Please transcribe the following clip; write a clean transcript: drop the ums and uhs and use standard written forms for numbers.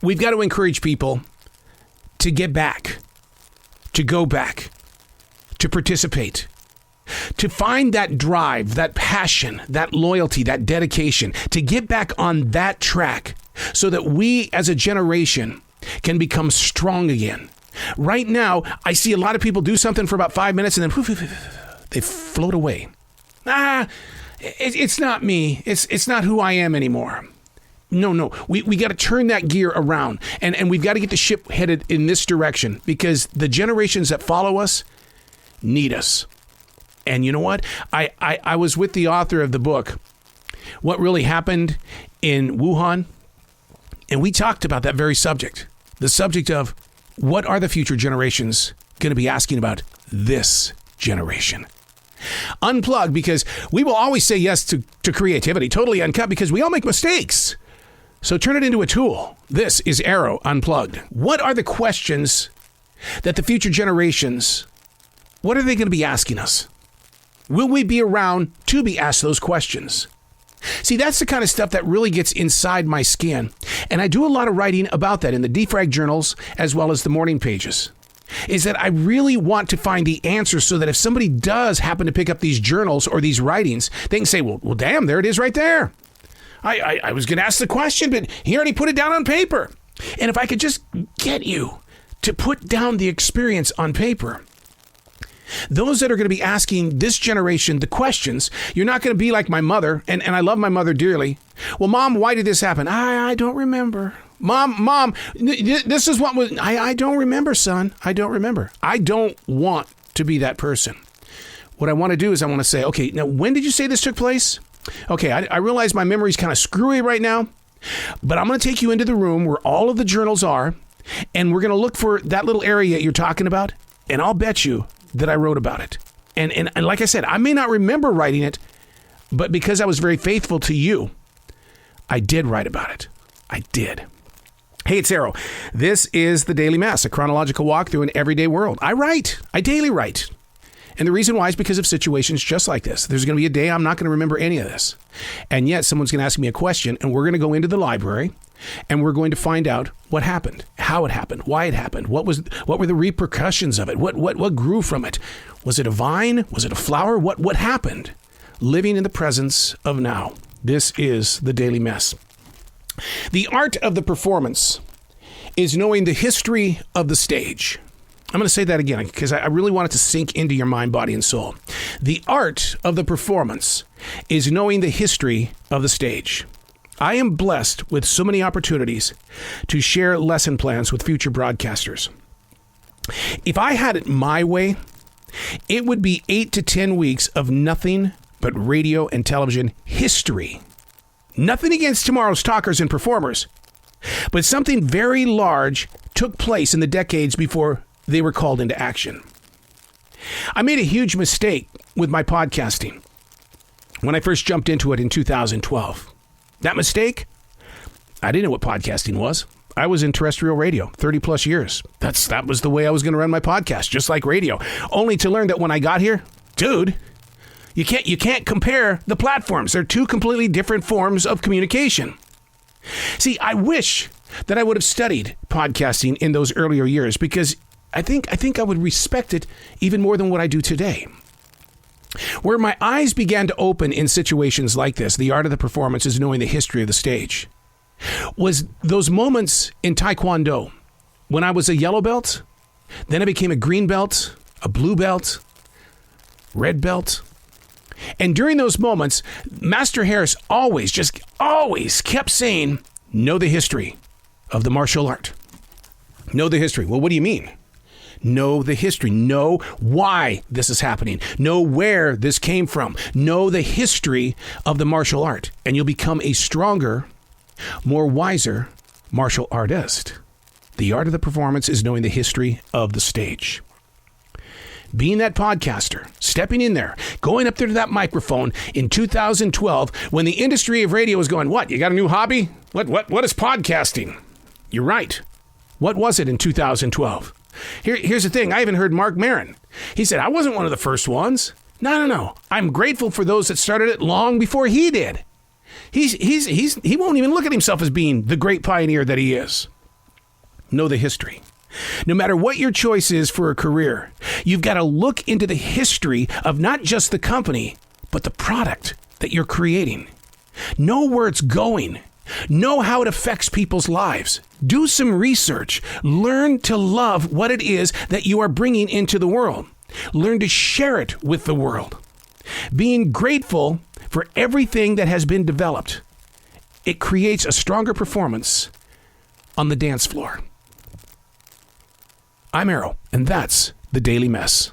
We've got to encourage people to get back, to go back, to participate, to find that drive, that passion, that loyalty, that dedication, to get back on that track so that we as a generation can become strong again. Right now, I see a lot of people do something for about 5 minutes and then they float away. It's not me. It's not who I am anymore. No. We got to turn that gear around and we've got to get the ship headed in this direction because the generations that follow us need us. And you know what? I was with the author of the book, What Really Happened in Wuhan, and we talked about that very subject, the subject of what are the future generations going to be asking about this generation. Unplugged, because we will always say yes to creativity, totally uncut, because we all make mistakes. So turn it into a tool. This is Arroe Unplugged. What are the questions that the future generations, what are they going to be asking us? Will we be around to be asked those questions? See, that's the kind of stuff that really gets inside my skin. And I do a lot of writing about that in the defrag journals as well as the morning pages. Is that I really want to find the answer so that if somebody does happen to pick up these journals or these writings, they can say, well, damn, there it is right there. I was going to ask the question, but he already put it down on paper. And if I could just get you to put down the experience on paper, those that are going to be asking this generation the questions, you're not going to be like my mother, and I love my mother dearly. Well, Mom, why did this happen? I don't remember. Mom, this is what was... I don't remember, son. I don't remember. I don't want to be that person. What I want to do is I want to say, okay, now when did you say this took place? Okay, I realize my memory's kind of screwy right now, but I'm going to take you into the room where all of the journals are, and we're going to look for that little area you're talking about, and I'll bet you that I wrote about it. And like I said, I may not remember writing it, but because I was very faithful to you, I did write about it. I did. Hey, it's Arroe. This is the Daily Mess, a chronological walk through an everyday world. I daily write. And the reason why is because of situations just like this. There's going to be a day I'm not going to remember any of this. And yet someone's going to ask me a question, and we're going to go into the library, and we're going to find out what happened, how it happened, why it happened, what were the repercussions of it, what grew from it. Was it a vine? Was it a flower? What happened? Living in the presence of now. This is the Daily Mess. The art of the performance is knowing the history of the stage. I'm going to say that again because I really want it to sink into your mind, body, and soul. The art of the performance is knowing the history of the stage. I am blessed with so many opportunities to share lesson plans with future broadcasters. If I had it my way, it would be 8 to 10 weeks of nothing but radio and television history. Nothing against tomorrow's talkers and performers, but something very large took place in the decades before they were called into action. I made a huge mistake with my podcasting when I first jumped into it in 2012. That mistake? I didn't know what podcasting was. I was in terrestrial radio 30 plus years. That was the way I was going to run my podcast, just like radio. Only to learn that when I got here, dude, you can't compare the platforms. They're two completely different forms of communication. See, I wish that I would have studied podcasting in those earlier years because I think I would respect it even more than what I do today. Where my eyes began to open in situations like this, the art of the performance is knowing the history of the stage, was those moments in Taekwondo when I was a yellow belt, then I became a green belt, a blue belt, red belt. And during those moments, Master Harris always kept saying, know the history of the martial art. Know the history. Well, what do you mean? Know the history. Know why this is happening. Know where this came from. Know the history of the martial art. And you'll become a stronger, more wiser martial artist. The art of the performance is knowing the history of the stage. Being that podcaster, stepping in there, going up there to that microphone in 2012 when the industry of radio was going, what, you got a new hobby? What is podcasting? You're right. What was it in 2012? Here's the thing. I even heard Mark Maron. He said, I wasn't one of the first ones. No. I'm grateful for those that started it long before he did. He won't even look at himself as being the great pioneer that he is. know the history. No matter what your choice is for a career, you've got to look into the history of not just the company, but the product that you're creating. Know where it's going. Know how it affects people's lives. Do some research. Learn to love what it is that you are bringing into the world. Learn to share it with the world. Being grateful for everything that has been developed, it creates a stronger performance on the dance floor. I'm Arroe, and that's The Daily Mess.